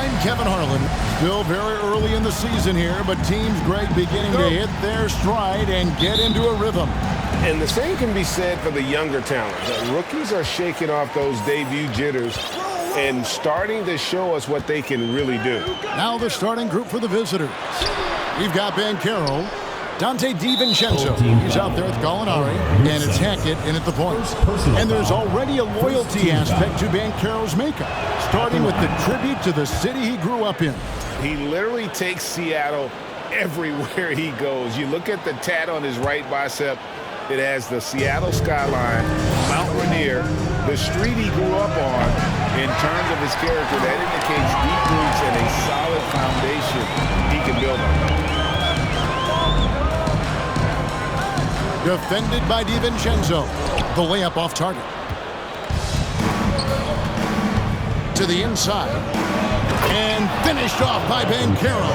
I'm Kevin Harlan. Still very early in the season here, but Teams Greg beginning to hit their stride and get into a rhythm. And the same can be said for the younger talent. The rookies are shaking off those debut jitters and starting to show us what they can really do. Now the starting group for the visitors. We've got Banchero, Dante DiVincenzo. He's out there with Gallinari, and it's Hackett in at the point. And there's already a loyalty aspect to Banchero's makeup, starting with the tribute to the city he grew up in. He literally takes Seattle everywhere he goes. You look at the tat on his right bicep. It has the Seattle skyline, Mount Rainier, the street he grew up on. In terms of his character, that indicates deep roots and a solid foundation he can build on. Defended by DiVincenzo. The layup off target. To the inside. And finished off by Banchero.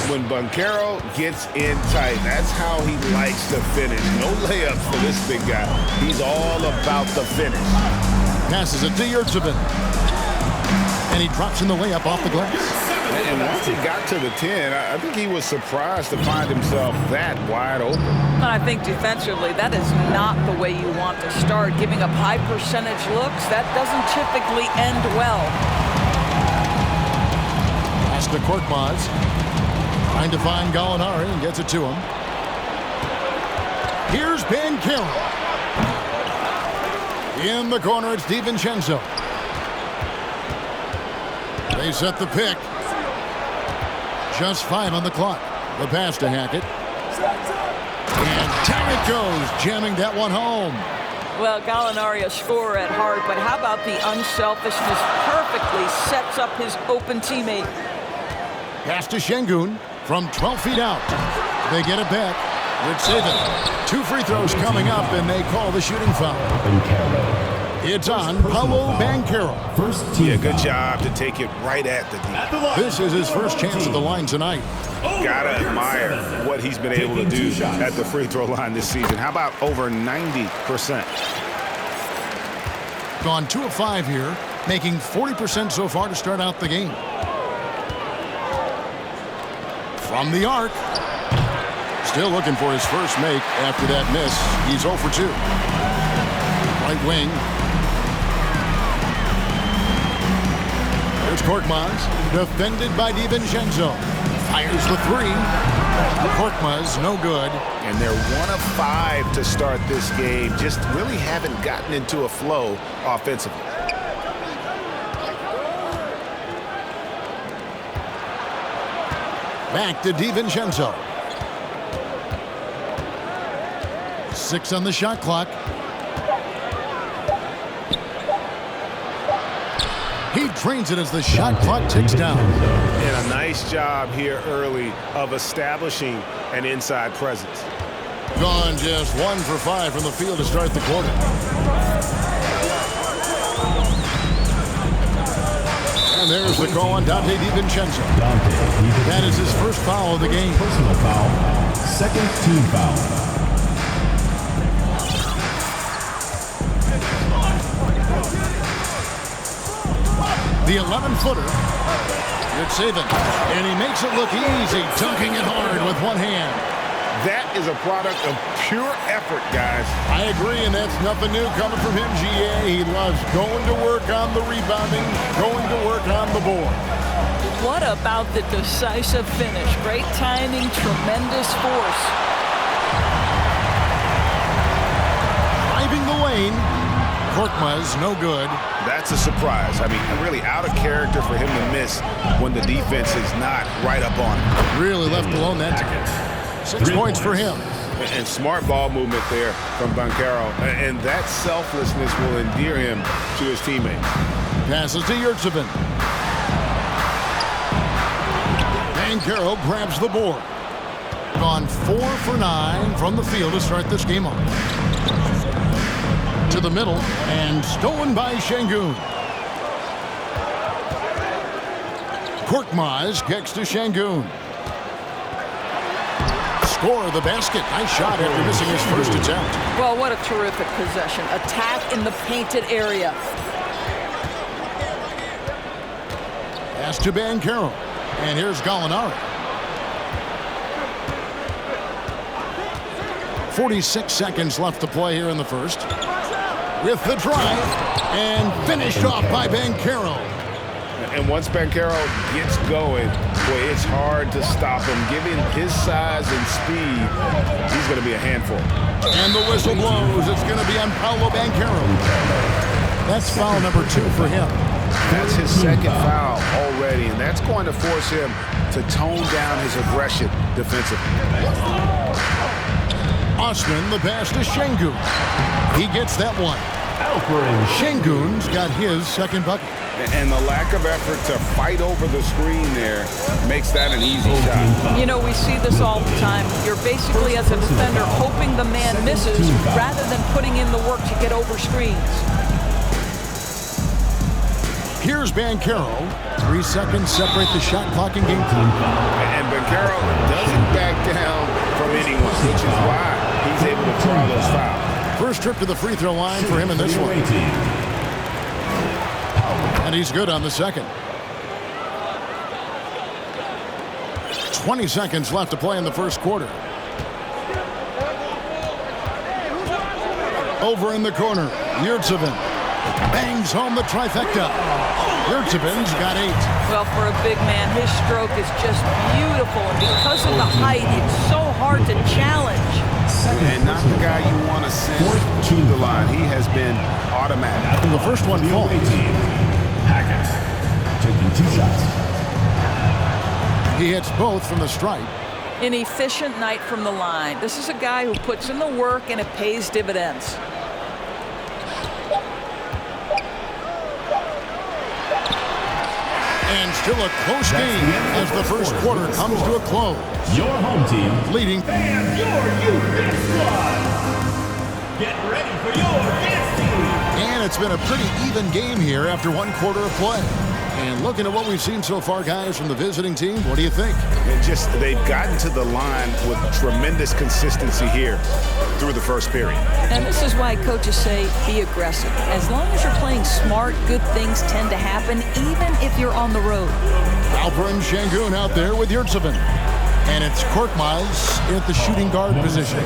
When Banchero gets in tight, that's how he likes to finish. No layups for this big guy. He's all about the finish. Passes it to Yurtsevin. And he drops in the layup off the glass. And once he got to the 10, I think he was surprised to find himself that wide open. And I think defensively, that is not the way you want to start. Giving up high percentage looks, that doesn't typically end well. Pass to Korkmaz. Trying to find Gallinari and gets it to him. Here's Banchero. In the corner, it's DiVincenzo. They set the pick. Just 5 on the clock. The pass to Hackett. And down it goes, jamming that one home. Well, Gallinari, a scorer at heart, but how about the unselfishness? Perfectly sets up his open teammate. Pass to Şengün from 12 feet out. They get it back. Rich Saban. 2 free throws coming up, and they call the shooting foul. It's on Paolo Banchero. Yeah, good job to take it right at the deep. This is his first chance at the line tonight. Gotta admire what he's been able to do at the free throw line this season. How about over 90%? Gone 2 of 5 here, making 40% so far to start out the game. From the arc. Still looking for his first make after that miss. He's 0 for 2. Right wing. There's Korkmaz, defended by DiVincenzo. Fires the 3. Korkmaz, no good. And they're 1 of 5 to start this game. Just really haven't gotten into a flow offensively. Back to DiVincenzo. 6 on the shot clock. He drains it as the shot clock ticks down. And a nice job here early of establishing an inside presence. Gone just 1 for 5 from the field to start the quarter. And there's the call on Dante DiVincenzo. That is his first foul of the game. Personal foul. Second team foul. The 11-footer. It's Saban. And he makes it look easy, dunking it hard with one hand. That is a product of pure effort, guys. I agree, and that's nothing new coming from him, GA. He loves going to work on the rebounding, going to work on the board. What about the decisive finish? Great timing, tremendous force. Driving the lane. Korkmaz, no good. That's a surprise. I mean, really out of character for him to miss when the defense is not right up on him. Really left alone that time. 6 points for him. And smart ball movement there from Banchero. And that selflessness will endear him to his teammates. Passes to Yurtsevin. Banchero grabs the board. Gone 4 for 9 from the field to start this game off. To the middle, and stolen by Şengün. Korkmaz kicks to Şengün. Score the basket. Nice shot after missing his first attempt. Well, what a terrific possession. Attack in the painted area. Pass to Banchero. And here's Gallinari. 46 seconds left to play here in the first. With the drive. And finished off by Banchero. And once Banchero gets going, boy, it's hard to stop him. Given his size and speed, he's going to be a handful. And the whistle blows. It's going to be on Paolo Banchero. That's foul number 2 for him. That's his second foul already, and that's going to force him to tone down his aggression defensively. Osman, the pass to Şengün. He gets that one. Şengün's got his second bucket. And the lack of effort to fight over the screen there makes that an easy shot. You know, we see this all the time. You're basically, as a defender, hoping the man misses rather than putting in the work to get over screens. Here's Banchero. 3 seconds separate the shot clock and game time. And Banchero doesn't back down from anyone, which is why he's able to draw those fouls. First trip to the free throw line for him in this one. And he's good on the second. 20 seconds left to play in the first quarter. Over in the corner, Yurtsevin bangs home the trifecta. Yurtsevin's got 8. Well, for a big man, his stroke is just beautiful. And because of the height, it's so hard to challenge. And not the guy you want to send to the line. He has been automatic. And the first one falls. Hackett taking 2 shots. He hits both from the stripe. An efficient night from the line. This is a guy who puts in the work, and it pays dividends. And still a close game as the first quarter comes to a close. Your home team Leading. and your youth dance squad. Get ready for your dance team. And it's been a pretty even game here after 1 quarter of play. And looking at what we've seen so far, guys, from the visiting team, what do you think? They've gotten to the line with tremendous consistency here through the first period. And this is why coaches say be aggressive. As long as you're playing smart, good things tend to happen, even if you're on the road. Alperen Şengün out there with Yurtsevin. And it's Korkmaz at the shooting guard position.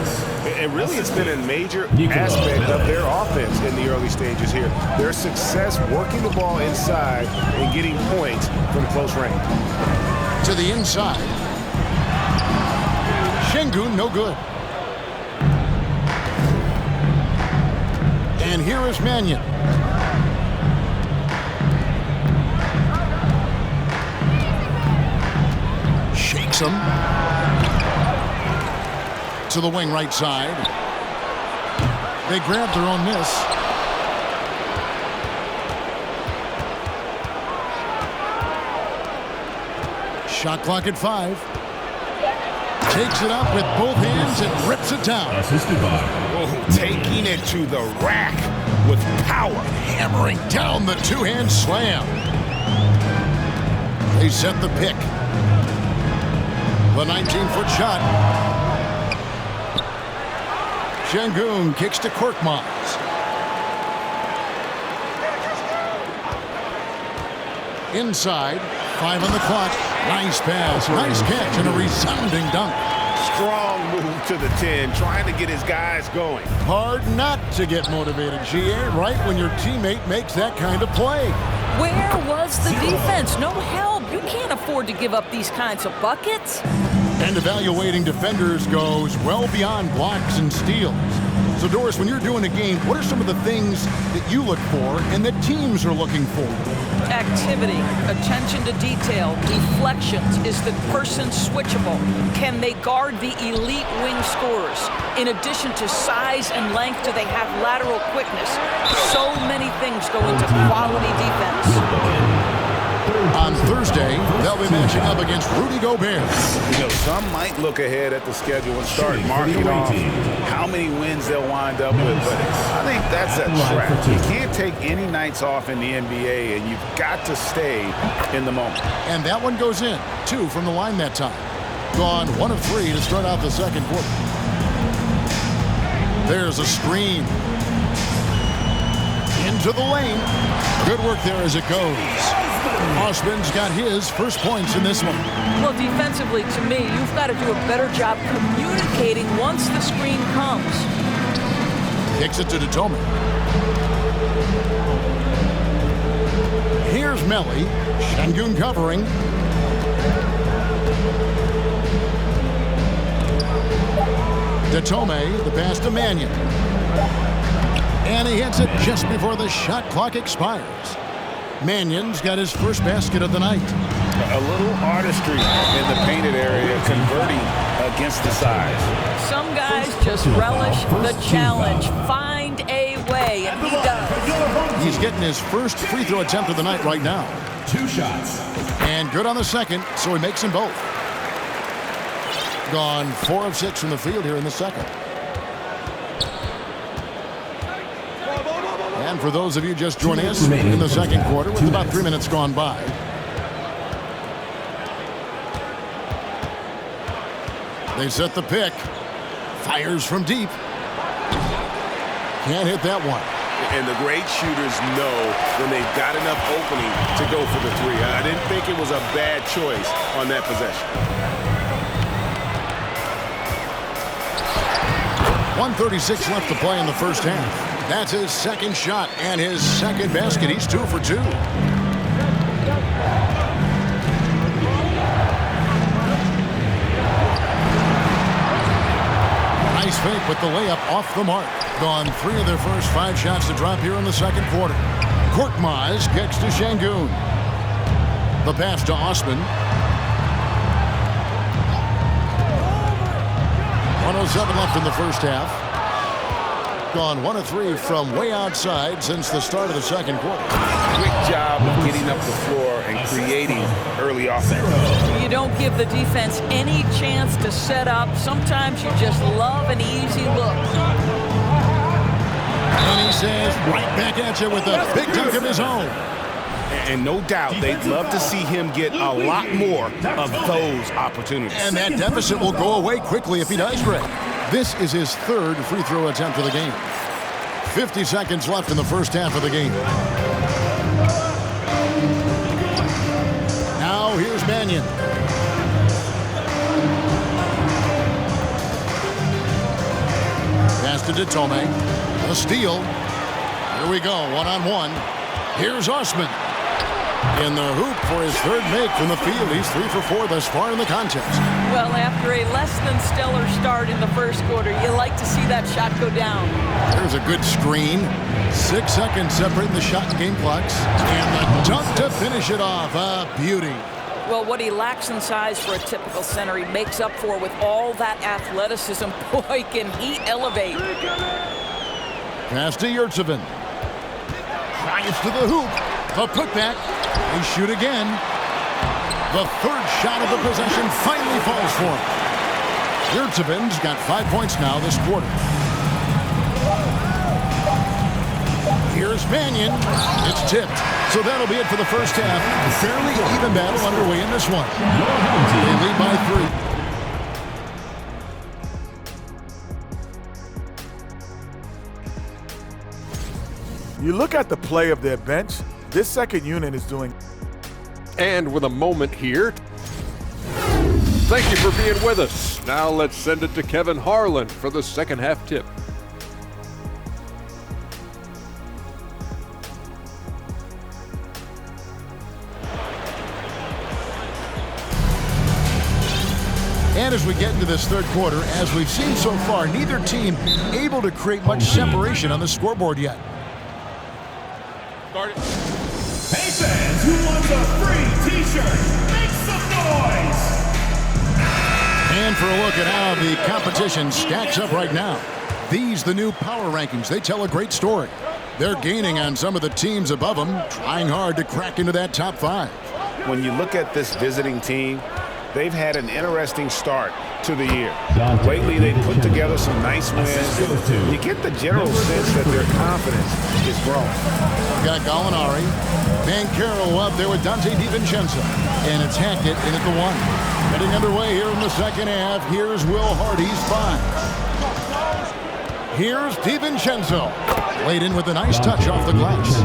And really, it's been a major aspect of their offense in the early stages here. Their success working the ball inside and getting points from close range. To the inside. Şengün, no good. And here is Mannion. Shakes him. To the wing right side. They grab their own miss. Shot clock at 5. Takes it up with both hands and rips it down. Assisted by Taking it to the rack with power. Hammering down the two-hand slam. They set the pick. The 19-foot shot. Şengün kicks to Korkmaz. Inside, 5 on the clock. Nice pass, nice catch, and a resounding dunk. Strong move to the 10, trying to get his guys going. Hard not to get motivated, GA, right when your teammate makes that kind of play. Where was the defense? No help. You can't afford to give up these kinds of buckets. And evaluating defenders goes well beyond blocks and steals. So, Doris, when you're doing a game, what are some of the things that you look for and that teams are looking for? Activity, attention to detail, deflections. Is the person switchable? Can they guard the elite wing scorers? In addition to size and length, do they have lateral quickness? So many things go into quality defense. On Thursday, they'll be matching up against Rudy Gobert. You know, some might look ahead at the schedule and start marking off how many wins they'll wind up with, but I think that's a trap. You can't take any nights off in the NBA, and you've got to stay in the moment. And that one goes in. 2 from the line that time. Gone 1 of 3 to start out the second quarter. There's a screen. Into the lane. Good work there as it goes. Osman's got his first points in this one. Well, defensively, to me, you've got to do a better job communicating once the screen comes. Kicks it to Datome. Here's Melli. Şengün covering. Datome, the pass to Mannion. And he hits it just before the shot clock expires. Mannion's got his first basket of the night. A little artistry in the painted area, converting against the size. Some guys just relish the challenge. Find a way, and he does. He's getting his first free throw attempt of the night right now. 2 shots. And good on the second, so he makes them both. Gone 4 of 6 from the field here in the second. And for those of you just joining us in the second quarter, with about 3 minutes gone by. They set the pick. Fires from deep. Can't hit that one. And the great shooters know when they've got enough opening to go for the 3. I didn't think it was a bad choice on that possession. 1:36 left to play in the first half. That's his second shot and his second basket. He's 2 for 2. Nice fake with the layup off the mark. Gone 3 of their first 5 shots to drop here in the second quarter. Korkmaz kicks to Şengün. The pass to Osman. 1:07 left in the first half. Gone 1 of 3 from way outside since the start of the second quarter. Quick job of getting up the floor and creating early offense. You don't give the defense any chance to set up. Sometimes you just love an easy look. And he says right back at you with a big dunk of his own. And no doubt they'd love to see him get a lot more of those opportunities. And that deficit will go away quickly if he does, Greg. This is his 3rd free throw attempt of the game. 50 seconds left in the first half of the game. Now here's Mannion. Pass to Datome. A steal. Here we go, 1-on-1. Here's Osman. In the hoop for his 3rd make from the field. He's 3 for 4 thus far in the contest. Well, after a less than stellar start in the first quarter, you like to see that shot go down. There's a good screen. 6 seconds separating the shot and game clocks. And the dunk to finish it off. A beauty. Well, what he lacks in size for a typical center, he makes up for with all that athleticism. Boy, can he elevate. Pass to Yurtseven. Drives to the hoop. A putback. They shoot again. The 3rd shot of the possession finally falls for him. Yurtseven's got 5 points now this quarter. Here's Mannion. It's tipped. So that'll be it for the first half. A fairly even battle underway in this one. They lead by 3. You look at the play of their bench, this second unit is doing. And with a moment here. Thank you for being with us. Now let's send it to Kevin Harlan for the second half tip. And as we get into this 3rd quarter, as we've seen so far, neither team able to create much separation on the scoreboard yet. Start it. Hey fans, who wants a free t-shirt? Make some noise! And for a look at how the competition stacks up right now. These, the new power rankings, they tell a great story. They're gaining on some of the teams above them, trying hard to crack into that top 5. When you look at this visiting team, they've had an interesting start to the year. Lately, they've put together some nice wins. You get the general sense that their confidence is growing. Got Gallinari. Banchero up there with Donte DiVincenzo. And it's Hackett in at the 1. Getting underway here in the second half. Here's Will Hardy's 5. Here's DiVincenzo. Laid in with a nice touch off the glass.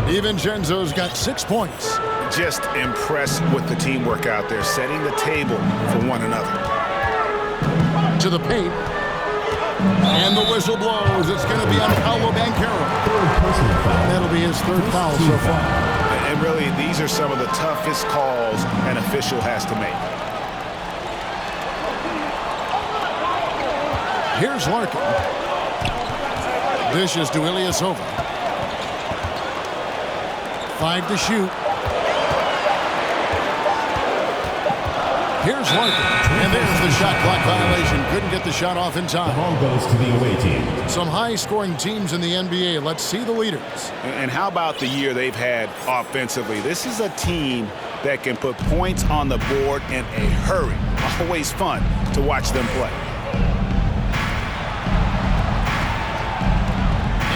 DiVincenzo's got 6 points. Just impressed with the teamwork out there, setting the table for one another. To the paint. And the whistle blows. It's going to be on Paolo Banchero. That'll be his 3rd foul so far. And really, these are some of the toughest calls an official has to make. Here's Larkin. Dishes to Ilyasova. 5 to shoot. Here's Larkin. And there's the shot clock violation. Couldn't get the shot off in time. Ball goes to the away team. Some high-scoring teams in the NBA. Let's see the leaders. And how about the year they've had offensively? This is a team that can put points on the board in a hurry. Always fun to watch them play.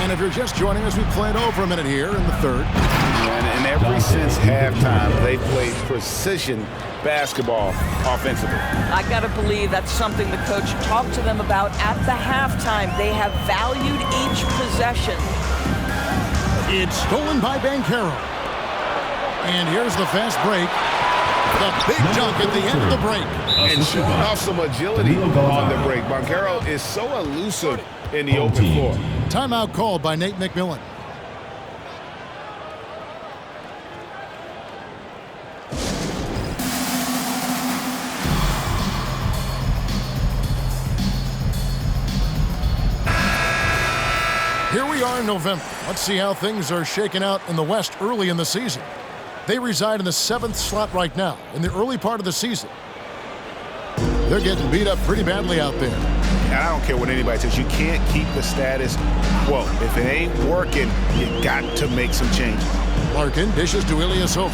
And if you're just joining us, we played over a minute here in the 3rd. And ever since halftime, they've played precision basketball offensively. I got to believe that's something the coach talked to them about at the halftime. They have valued each possession. It's stolen by Banchero. And here's the fast break. The big dunk at the end of the break. And showing off some agility on the break. Banchero is so elusive in the open floor. Timeout called by Nate McMillan. Here we are in November. Let's see how things are shaking out in the West early in the season. They reside in the 7th slot right now in the early part of the season. They're getting beat up pretty badly out there. And I don't care what anybody says. You can't keep the status quo. If it ain't working, you got to make some changes. Larkin dishes to Ilyasova.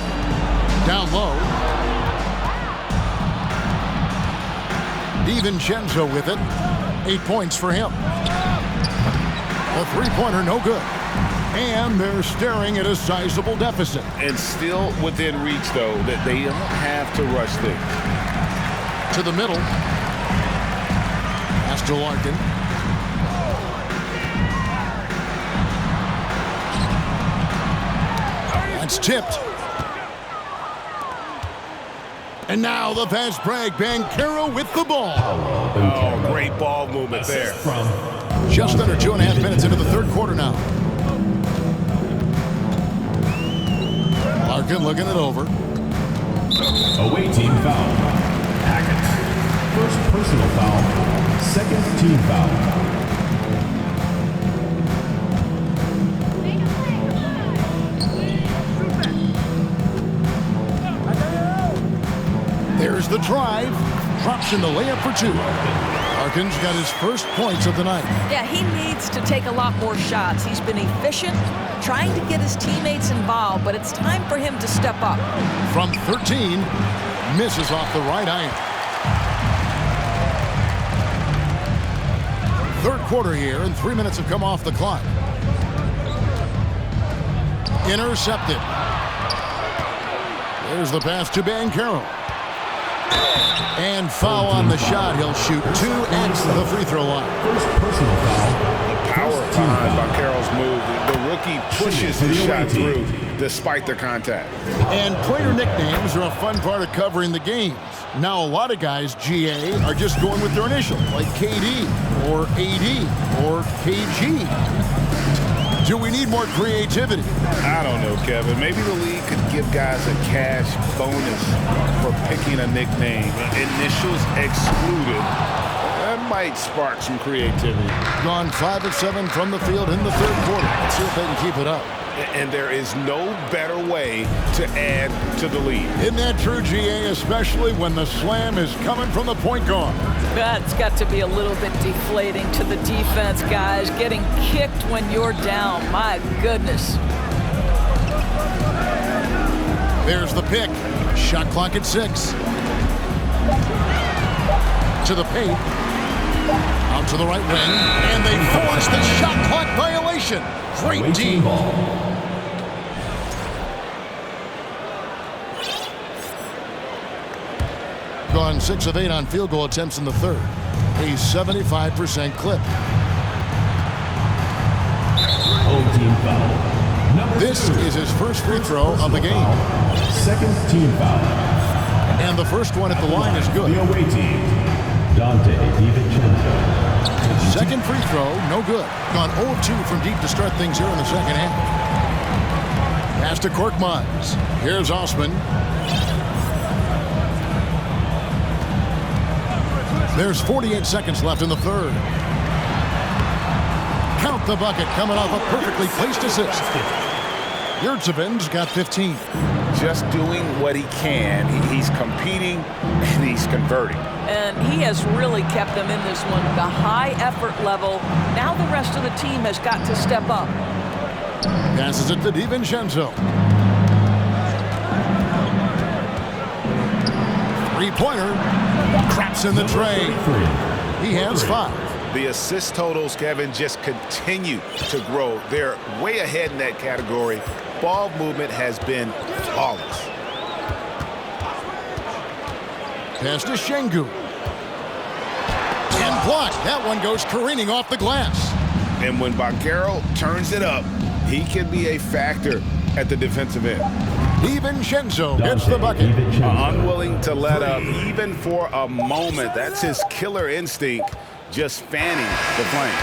Down low. DiVincenzo with it. 8 points for him. A three-pointer, no good. And they're staring at a sizable deficit. And still within reach, though, that they don't have to rush things. To the middle. Pass to Larkin. That's tipped. And now the fast break. Banchero with the ball. Oh, great ball movement there. Just under 2.5 minutes into the 3rd quarter now. Larkin looking it over. Away team foul. Hackett. First personal foul. 2nd team foul. There's the drive. Drops in the layup for 2. Larkin's got his first points of the night. Yeah, he needs to take a lot more shots. He's been efficient, trying to get his teammates involved, but it's time for him to step up. From 13, misses off the right iron. 3rd quarter here, and 3 minutes have come off the clock. Intercepted. There's the pass to Banchero. And foul on the shot. He'll shoot 2 at the free throw line. First personal foul. The power behind Banchero's move. The rookie pushes his shot through despite the contact. And player nicknames are a fun part of covering the games. Now a lot of guys, GA, are just going with their initials, like KD or AD or KG. Do we need more creativity? I don't know, Kevin. Maybe the league could give guys a cash bonus for picking a nickname. Initials excluded. That might spark some creativity. Gone 5 of 7 from the field in the 3rd quarter. Let's see if they can keep it up. And there is no better way to add to the lead. Isn't that true, GA, especially when the slam is coming from the point guard? That's got to be a little bit deflating to the defense, guys. Getting kicked when you're down. My goodness. There's the pick. Shot clock at 6. To the paint. Out to the right wing. And they force the shot clock violation. Great D. Gone 6 of 8 on field goal attempts in the 3rd. A 75% clip. Home team foul. Number This is his first free throw of the game. Second team foul. And the first one at the line is good. The away team, Dante DiVincenzo. Second free throw, no good. Gone 0 of 2 from deep to start things here in the second half. Pass to Korkmaz. Here's Osman. There's 48 seconds left in the third. Count the bucket coming off a perfectly placed assist. Yurtseven's got 15. Just doing what he can. He's competing and he's converting. And he has really kept them in this one. The high effort level. Now the rest of the team has got to step up. Passes it to DiVincenzo. Three-pointer. Craps in the tray. He has 5. The assist totals, Kevin, just continue to grow. They're way ahead in that category. Ball movement has been flawless. Pass to Şengün. And blocked. That one goes careening off the glass. And when Banchero turns it up, he can be a factor at the defensive end. DiVincenzo gets the bucket. Unwilling to let up, even for a moment. That's his killer instinct, just fanning the flame.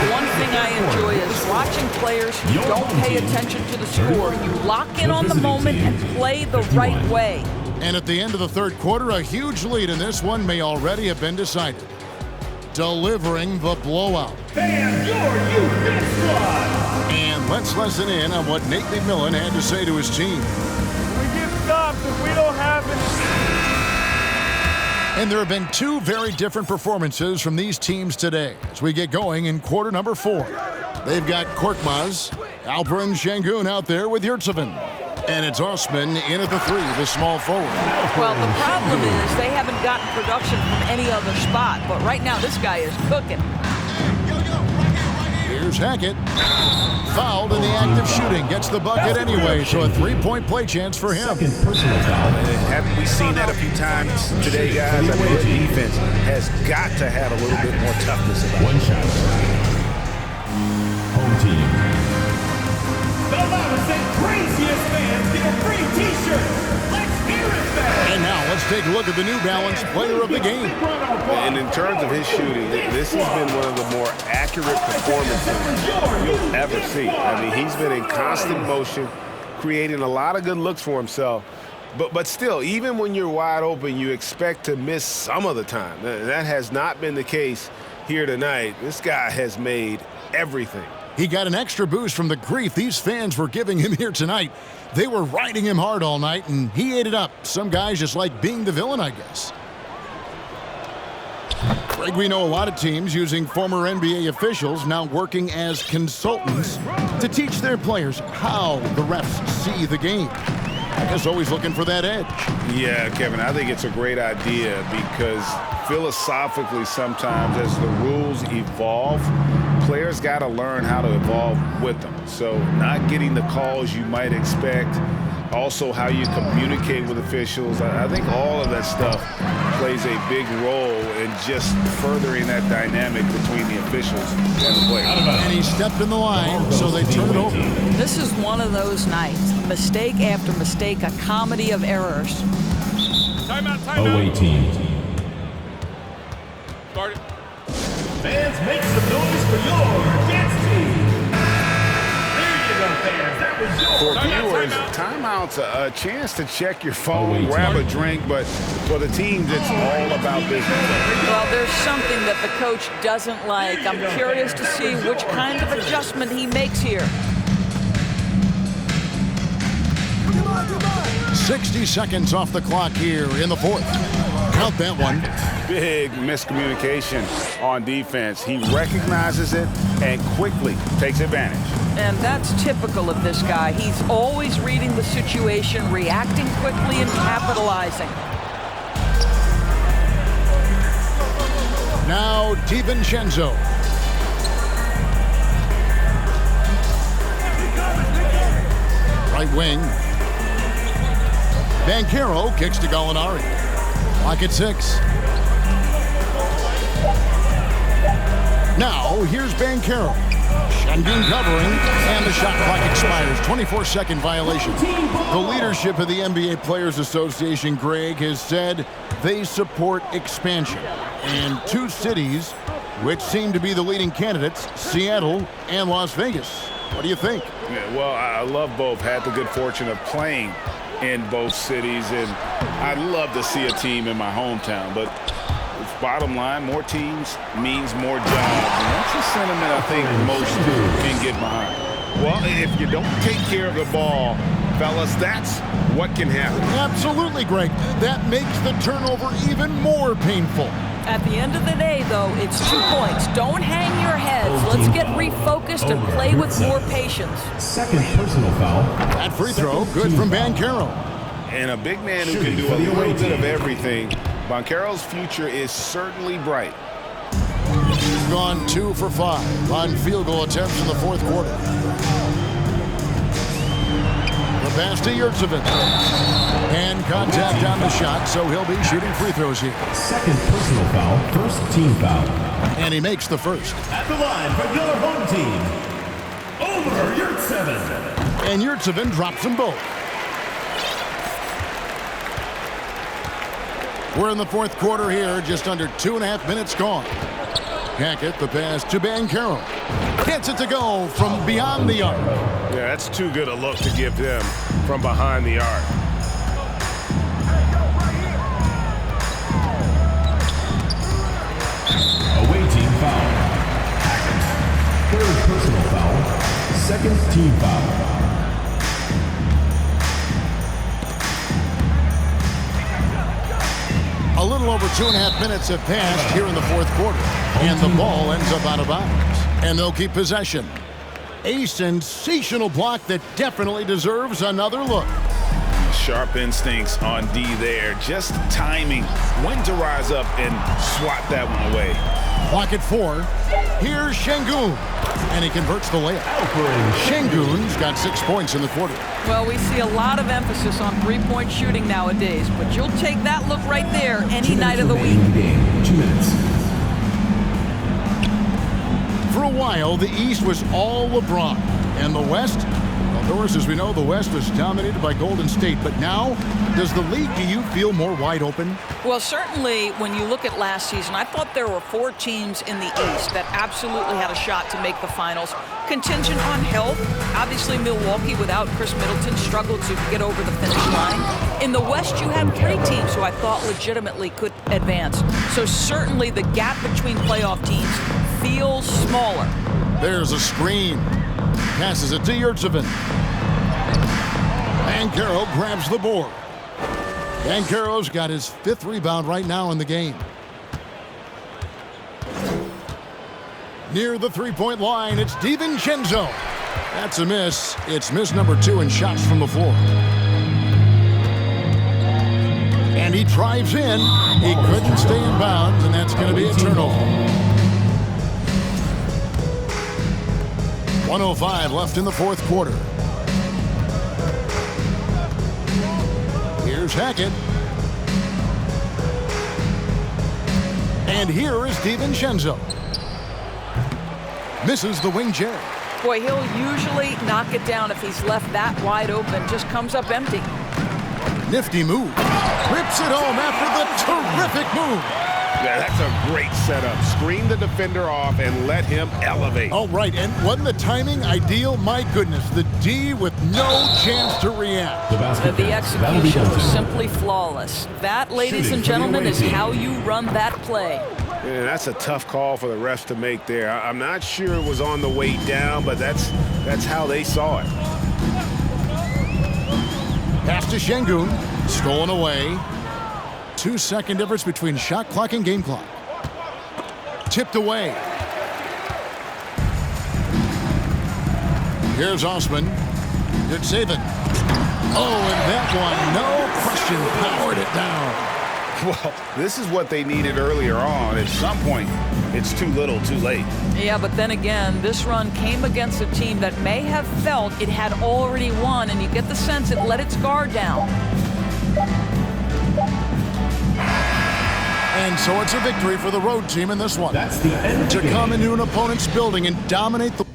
One thing I enjoy is watching players who don't pay attention to the score. You lock in on the moment and play the right way. And at the end of the third quarter, a huge lead in this one may already have been decided. Delivering the blowout. And your youth squad. And let's listen in on what Nate McMillan had to say to his team. We get stopped if we don't have it. And there have been 2 very different performances from these teams today as we get going in quarter number 4. They've got Korkmaz, Alperen Şengün out there with Yurtseven. And it's Osman in at the 3, the small forward. Well, the problem is they haven't gotten production from any other spot. But right now, this guy is cooking. Here's Hackett. Fouled in the act of shooting. Gets the bucket anyway, so a 3-point play chance for him. Haven't we seen that a few times today, guys? I mean, this defense has got to have a little bit more toughness about it. One shot. Home team. The loudest and craziest fans get a free t-shirt. Let's hear it, fans. And now let's take a look at the New Balance player of the game. And in terms of his shooting, this has been one of the more accurate performances you'll ever see. I mean, he's been in constant motion, creating a lot of good looks for himself. But still, even when you're wide open, you expect to miss some of the time. That has not been the case here tonight. This guy has made everything. He got an extra boost from the grief these fans were giving him here tonight. They were riding him hard all night, and he ate it up. Some guys just like being the villain, I guess. Greg, we know a lot of teams using former NBA officials now working as consultants to teach their players how the refs see the game. I guess always looking for that edge. Yeah, Kevin, I think it's a great idea because philosophically sometimes as the rules evolve, players got to learn how to evolve with them. So not getting the calls you might expect, also how you communicate with officials. I think all of that stuff plays a big role in just furthering that dynamic between the officials and the players. And he stepped in the line, so they turn it over. This is one of those nights. Mistake after mistake, a comedy of errors. Timeout. Away team. Fans, make some noise for your dance team. There you go, fans. That was your For viewers, timeout's a chance to check your phone, grab a drink, but for the teams, it's all about business. Well, there's something that the coach doesn't like. I'm curious to see which kind of adjustment he makes here. 60 seconds off the clock here in the fourth. Count that one. Big miscommunication on defense. He recognizes it and quickly takes advantage. And that's typical of this guy. He's always reading the situation, reacting quickly, and capitalizing. Now DiVincenzo. Right wing. Banchero kicks to Gallinari. Clock at 6. Now here's Banchero. Schengen covering, and the shot clock expires. 24-second violation. The leadership of the NBA Players Association, Greg, has said they support expansion. And two cities which seem to be the leading candidates, Seattle and Las Vegas. What do you think? Yeah, well, I love both. Had the good fortune of playing in both cities, and I'd love to see a team in my hometown. But bottom line, more teams means more jobs. And that's a sentiment I think most can get behind. Well, if you don't take care of the ball, fellas, that's what can happen. Absolutely, Greg. That makes the turnover even more painful. At the end of the day, though, it's 2 points. Don't hang your heads. Let's get refocused and play with more patience. Second personal foul. That free throw, good from Banchero. And a big man who can do a little bit of everything. Banchero's future is certainly bright. He's gone 2 for 5 on field goal attempts in the fourth quarter. The pass to Yurtsevin. And contact on the shot, so he'll be shooting free throws here. Second personal foul, first team foul. And he makes the first. At the line for your home team, over Yurtsevin. And Yurtsevin drops them both. We're in the fourth quarter here, just under 2.5 minutes gone. Hackett, the pass to Banchero. Gets it to go from beyond the arc. Yeah, that's too good a look to give them from behind the arc. Away team foul. Hackett. Third personal foul. Second team foul. A little over 2.5 minutes have passed here in the fourth quarter. And the ball ends up out of bounds. And they'll keep possession. A sensational block that definitely deserves another look. Sharp instincts on D there. Just timing when to rise up and swat that one away. Clock at 4. Here's Şengün. And he converts the layup. Şengün's got 6 points in the quarter. Well, we see a lot of emphasis on three-point shooting nowadays, but you'll take that look right there any night of the week. 2 minutes. For a while, the East was all LeBron. And the West, well, Doris, as we know, the West was dominated by Golden State. But now, does the league, do you feel more wide open? Well, certainly when you look at last season, I thought there were 4 teams in the East that absolutely had a shot to make the finals. Contingent on health. Obviously, Milwaukee, without Chris Middleton, struggled to get over the finish line. In the West, you had 3 teams who I thought legitimately could advance. So certainly the gap between playoff teams feels smaller. There's a screen. Passes it to Yurtsevin. Banchero grabs the board. Banchero's got his 5th rebound right now in the game. Near the three-point line, it's DiVincenzo. That's a miss. It's miss number 2 in shots from the floor. And he drives in. He couldn't stay in bounds, and that's going to be a turnover. 1:05 left in the fourth quarter. Here's Hackett. And here is DiVincenzo. Misses the wing chair. Boy, he'll usually knock it down if he's left that wide open. Just comes up empty. Nifty move. Rips it home after the terrific move. Yeah, that's a great setup. Screen the defender off and let him elevate. All right, and wasn't the timing ideal? My goodness, the D with no chance to react. The execution was simply flawless. That, ladies and gentlemen, is how you run that play. Yeah, that's a tough call for the refs to make there. I'm not sure it was on the way down, but that's how they saw it. Pass to Şengün. Stolen away. 2-second difference between shot clock and game clock. Tipped away. Here's Osman. Yurtsevin. Oh, and that one, no question, powered it down. Well, this is what they needed earlier on. At some point, it's too little, too late. Yeah, but then again, this run came against a team that may have felt it had already won, and you get the sense it let its guard down. And so it's a victory for the road team in this one. That's the end of the to game. come into an opponent's building and dominate the